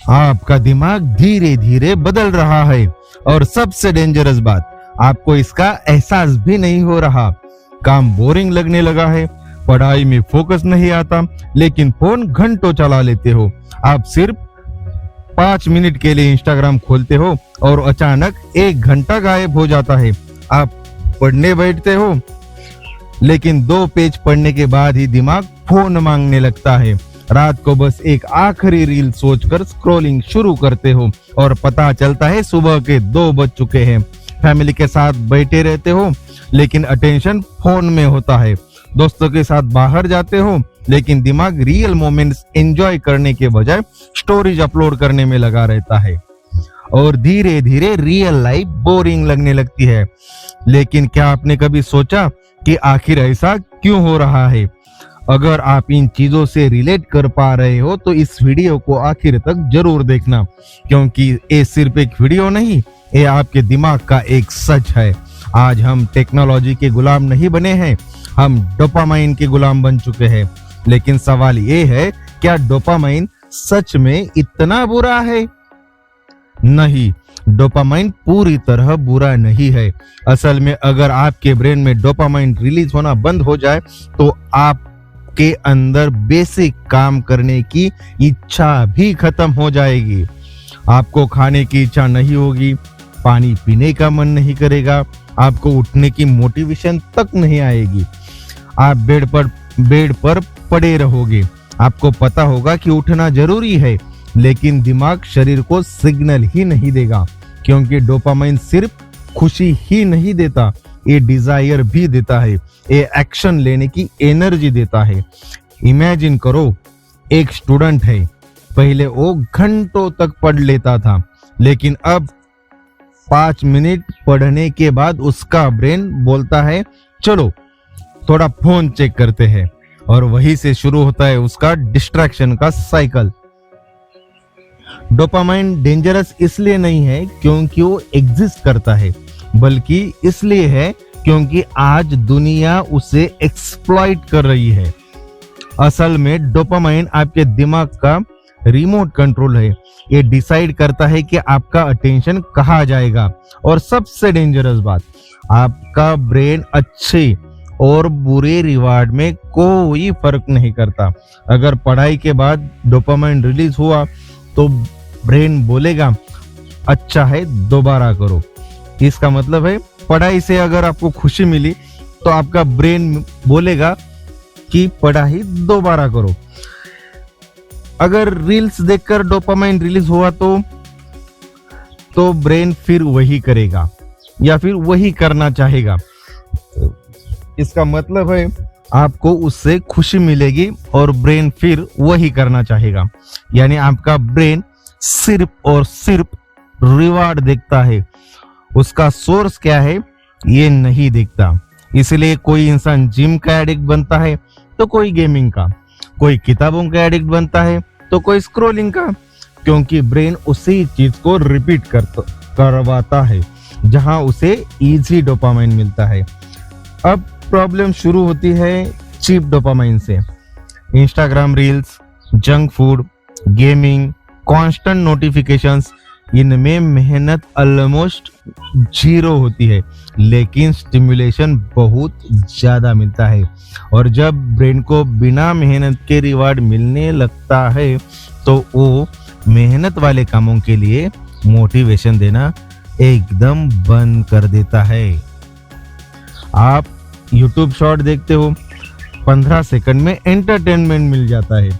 आपका दिमाग धीरे धीरे बदल रहा है और सबसे डेंजरस बात, आपको इसका एहसास भी नहीं हो रहा। काम बोरिंग लगने लगा है, पढ़ाई में फोकस नहीं आता, लेकिन फोन घंटों चला लेते हो। आप सिर्फ 5 मिनट के लिए इंस्टाग्राम खोलते हो और अचानक 1 घंटा गायब हो जाता है। आप पढ़ने बैठते हो, लेकिन 2 पेज पढ़ने के बाद ही दिमाग फोन मांगने लगता है। रात को बस एक आखिरी रील सोचकर स्क्रॉलिंग शुरू करते हो और पता चलता है सुबह के 2 बज चुके हैं। फैमिली के साथ बैठे रहते हो, लेकिन अटेंशन फोन में होता है। दोस्तों के साथ बाहर जाते हो, लेकिन दिमाग रियल मोमेंट्स एंजॉय करने के बजाय स्टोरीज अपलोड करने में लगा रहता है और धीरे धीरे रियल लाइफ बोरिंग लगने लगती है। लेकिन क्या आपने कभी सोचा कि आखिर ऐसा क्यों हो रहा है? अगर आप इन चीजों से रिलेट कर पा रहे हो तो इस वीडियो को आखिर तक जरूर देखना, क्योंकि ये सिर्फ एक वीडियो नहीं, ये आपके दिमाग का एक सच है। आज हम टेक्नोलॉजी के गुलाम नहीं बने हैं, हम डोपामाइन के गुलाम बन चुके हैं। लेकिन सवाल ये है, क्या डोपामाइन सच में इतना बुरा है? नहीं, डोपामाइन पूरी तरह बुरा नहीं है। असल में अगर आपके ब्रेन में डोपामाइन रिलीज होना बंद हो जाए तो आपके अंदर बेसिक काम करने की इच्छा भी खत्म हो जाएगी। आपको खाने की इच्छा नहीं होगी, पानी पीने का मन नहीं करेगा, आपको उठने की मोटिवेशन तक नहीं आएगी। आप बेड पर पड़े रहोगे। आपको पता होगा कि उठना जरूरी है, लेकिन दिमाग शरीर को सिग्नल ही नहीं देगा, क्योंकि डोपामाइन सिर्फ खुशी ही नहीं देता, ये डिजायर भी देता है, ये एक्शन लेने की एनर्जी देता है। इमेजिन करो, एक स्टूडेंट है, पहले वो घंटों तक पढ़ लेता था, लेकिन अब 5 मिनट पढ़ने के बाद उसका ब्रेन बोलता है चलो थोड़ा फोन चेक करते हैं, और वहीं से शुरू होता है उसका डिस्ट्रैक्शन का साइकिल। डोपामाइन डेंजरस इसलिए नहीं है क्योंकि वो एग्जिस्ट करता है, बल्कि इसलिए है क्योंकि आज दुनिया उसे एक्सप्लॉइट कर रही है। असल में डोपामाइन आपके दिमाग का रिमोट कंट्रोल है। ये डिसाइड करता है कि आपका अटेंशन कहाँ जाएगा। और सबसे डेंजरस बात, आपका ब्रेन अच्छे और बुरे रिवार्ड में कोई फर्क नहीं करता। अगर पढ़ाई के बाद डोपामाइन रिलीज हुआ तो ब्रेन बोलेगा अच्छा है, दोबारा करो। इसका मतलब है पढ़ाई से अगर आपको खुशी मिली तो आपका ब्रेन बोलेगा कि पढ़ाई दोबारा करो। अगर रील्स देखकर डोपामाइन रिलीज हुआ तो ब्रेन फिर वही करेगा या फिर वही करना चाहेगा। इसका मतलब है आपको उससे खुशी मिलेगी और ब्रेन फिर वही करना चाहेगा। यानी आपका ब्रेन सिर्फ और सिर्फ रिवार्ड देखता है, उसका सोर्स क्या है ये नहीं देखता। इसलिए कोई इंसान जिम का एडिक्ट बनता है तो कोई गेमिंग का, कोई किताबों का एडिक्ट बनता है तो कोई स्क्रॉलिंग का, क्योंकि ब्रेन उसी चीज को रिपीट करवाता है जहां उसे इजी डोपामाइन मिलता है। अब प्रॉब्लम शुरू होती है चीप डोपामाइन से। Instagram reels, junk food, gaming, constant notifications, इनमें मेहनत ऑलमोस्ट 0 होती है, लेकिन स्टिमुलेशन बहुत ज्यादा मिलता है। और जब ब्रेन को बिना मेहनत के रिवार्ड मिलने लगता है तो वो मेहनत वाले कामों के लिए मोटिवेशन देना एकदम बंद कर देता है। आप YouTube शॉर्ट देखते हो, 15 सेकंड में एंटरटेनमेंट मिल जाता है,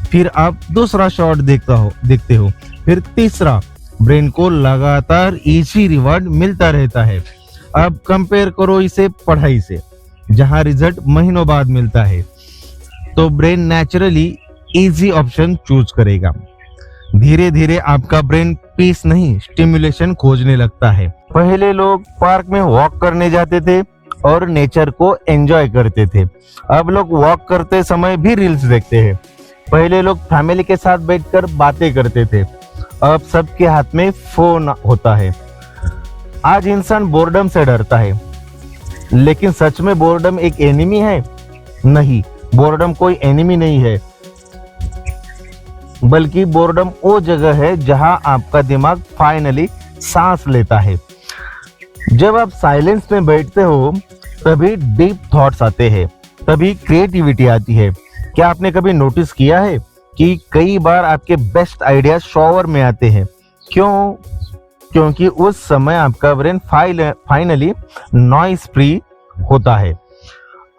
फिर आप दूसरा शॉर्ट देखते हो, फिर तीसरा। ब्रेन को लगातार इजी रिवार्ड मिलता रहता है। अब कंपेयर करो इसे पढ़ाई से, जहां रिजल्ट महीनों बाद मिलता है, तो brain naturally easy option choose करेगा। धीरे धीरे आपका ब्रेन पीस नहीं, स्टिमुलेशन खोजने लगता है। पहले लोग पार्क में वॉक करने जाते थे और नेचर को एंजॉय करते थे। अब लोग वॉक करते समय भी रील्स देखते हैं। पहले लोग फैमिली के साथ बैठकर बातें करते थे, अब सबके हाथ में फोन होता है। आज इंसान बोर्डम से डरता है, लेकिन सच में बोर्डम एक एनिमी है? नहीं, बोर्डम कोई एनिमी नहीं है। बल्कि बोर्डम वो जगह है जहां आपका दिमाग फाइनली सांस लेता है। जब आप साइलेंस में बैठते हो तभी डीप थॉट्स आते हैं, तभी क्रिएटिविटी आती है। क्या आपने कभी नोटिस किया है कि कई बार आपके बेस्ट आइडिया शॉवर में आते हैं? क्यों? क्योंकि उस समय आपका ब्रेन फाइनली नॉइज फ्री होता है।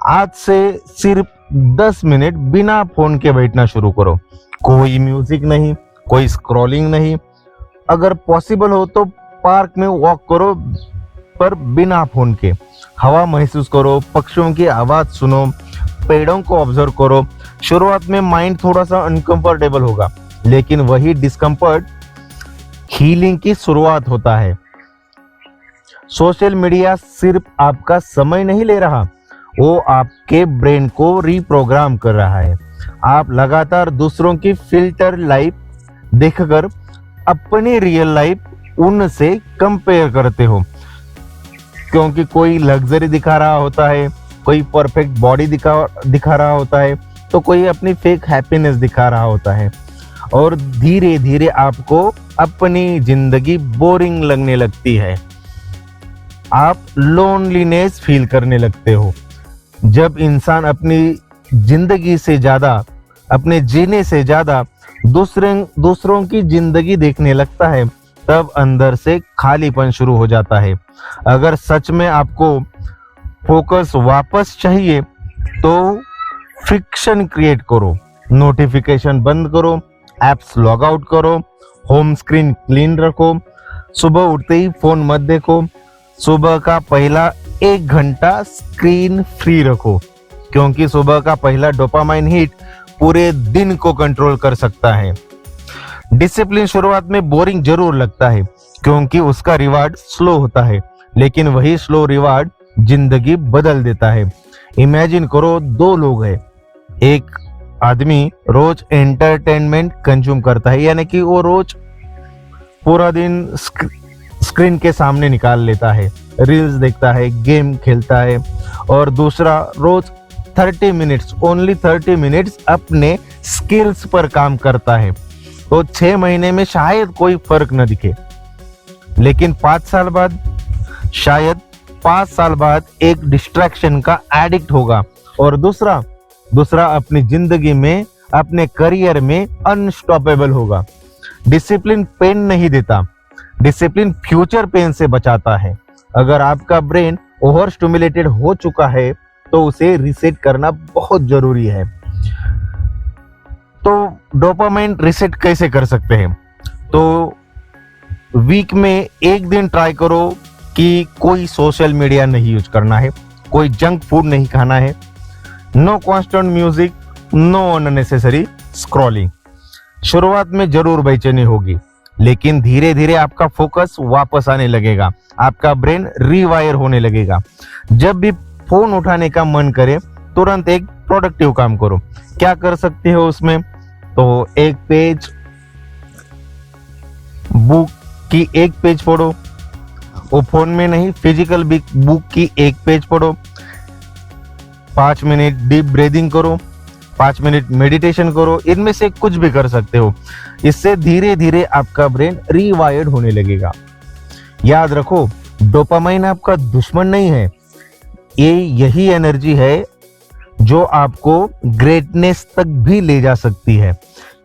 आज से सिर्फ 10 मिनट बिना फोन के बैठना शुरू करो। कोई म्यूजिक नहीं, कोई स्क्रॉलिंग नहीं। अगर पॉसिबल हो तो पार्क में वॉक करो, पर बिना फोन के। हवा महसूस करो, पक्षियों की आवाज सुनो, पेड़ों को ऑब्जर्व करो। शुरुआत में माइंड थोड़ा सा अनकंफर्टेबल होगा, लेकिन वही डिस्कंफर्ट हीलिंग की शुरुआत होता है। सोशल मीडिया सिर्फ आपका समय नहीं ले रहा, वो आपके ब्रेन को रिप्रोग्राम कर रहा है। आप लगातार दूसरों की फिल्टर लाइफ देखकर अपनी रियल लाइफ उनसे कंपेयर करते हो, क्योंकि कोई लग्जरी दिखा रहा होता है, कोई परफेक्ट बॉडी दिखा रहा होता है, तो कोई अपनी फेक हैप्पीनेस दिखा रहा होता है। और धीरे धीरे आपको अपनी जिंदगी बोरिंग लगने लगती है। आप लोनलीनेस फील करने लगते हो। जब इंसान अपनी जिंदगी से ज्यादा, अपने जीने से ज्यादा दूसरों की जिंदगी देखने लगता है, तब अंदर से खालीपन शुरू हो जाता है। अगर सच में आपको फोकस वापस चाहिए तो फ्रिक्शन क्रिएट करो, नोटिफिकेशन बंद करो, एप्स लॉग आउट करो, होम स्क्रीन क्लीन रखो, सुबह उठते ही फोन मत देखो, सुबह का पहला 1 घंटा स्क्रीन फ्री रखो, क्योंकि सुबह का पहला डोपामाइन हिट पूरे दिन को कंट्रोल कर सकता है। डिसिप्लिन शुरुआत में बोरिंग जरूर लगता है, क्योंकि उसका रिवार्ड स्लो होता है, लेकिन वही स्लो रिवार्ड जिंदगी बदल देता है। इमेजिन करो 2 लोग हैं। एक आदमी रोज एंटरटेनमेंट कंज्यूम करता है, यानी कि वो रोज पूरा दिन स्क्रीन के सामने निकाल लेता है, रील्स देखता है, गेम खेलता है। और दूसरा रोज 30 मिनट्स, ओनली 30 मिनट्स अपने स्किल्स पर काम करता है। तो 6 महीने में शायद कोई फर्क न दिखे, लेकिन 5 साल बाद, शायद 5 साल बाद एक डिस्ट्रैक्शन का एडिक्ट होगा। और दूसरा अपनी जिंदगी में, अपने करियर में अनस्टॉपेबल होगा। डिसिप्लिन पेन नहीं देता, डिसिप्लिन फ्यूचर पेन से बचाता है। अगर आपका ब्रेन ओवर स्टिमुलेटेड हो चुका है तो उसे रीसेट करना बहुत जरूरी है। तो डोपामाइन रीसेट कैसे कर सकते हैं? तो वीक में 1 दिन ट्राई करो कि कोई सोशल मीडिया नहीं यूज करना है, कोई जंक फूड नहीं खाना है, no constant music, no unnecessary scrolling. शुरुआत में जरूर बेचैनी होगी, लेकिन धीरे धीरे आपका फोकस वापस आने लगेगा, आपका ब्रेन रीवायर होने लगेगा। जब भी फोन उठाने का मन करे, तुरंत एक प्रोडक्टिव काम करो। क्या कर सकते हो उसमें? तो एक पेज बुक की 1 पेज पढ़ो, वो फोन में नहीं, फिजिकल बुक की 1 पेज पढ़ो। 5 मिनट डीप ब्रीदिंग करो, 5 मिनट मेडिटेशन करो, इनमें से कुछ भी कर सकते हो। इससे धीरे धीरे आपका ब्रेन रीवायर्ड होने लगेगा। याद रखो, डोपामाइन आपका दुश्मन नहीं है, यही एनर्जी है जो आपको ग्रेटनेस तक भी ले जा सकती है।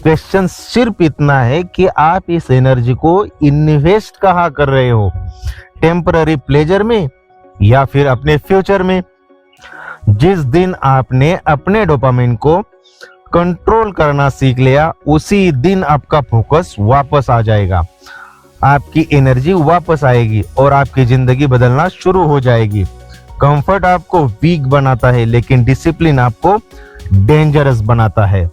क्वेश्चन सिर्फ इतना है कि आप इस एनर्जी को इन्वेस्ट कहाँ कर रहे हो, टेम्पररी प्लेजर में या फिर अपने फ्यूचर में। जिस दिन आपने अपने डोपामाइन को कंट्रोल करना सीख लिया, उसी दिन आपका फोकस वापस आ जाएगा, आपकी एनर्जी वापस आएगी और आपकी जिंदगी बदलना शुरू हो जाएगी। कंफर्ट आपको वीक बनाता है, लेकिन डिसिप्लिन आपको डेंजरस बनाता है।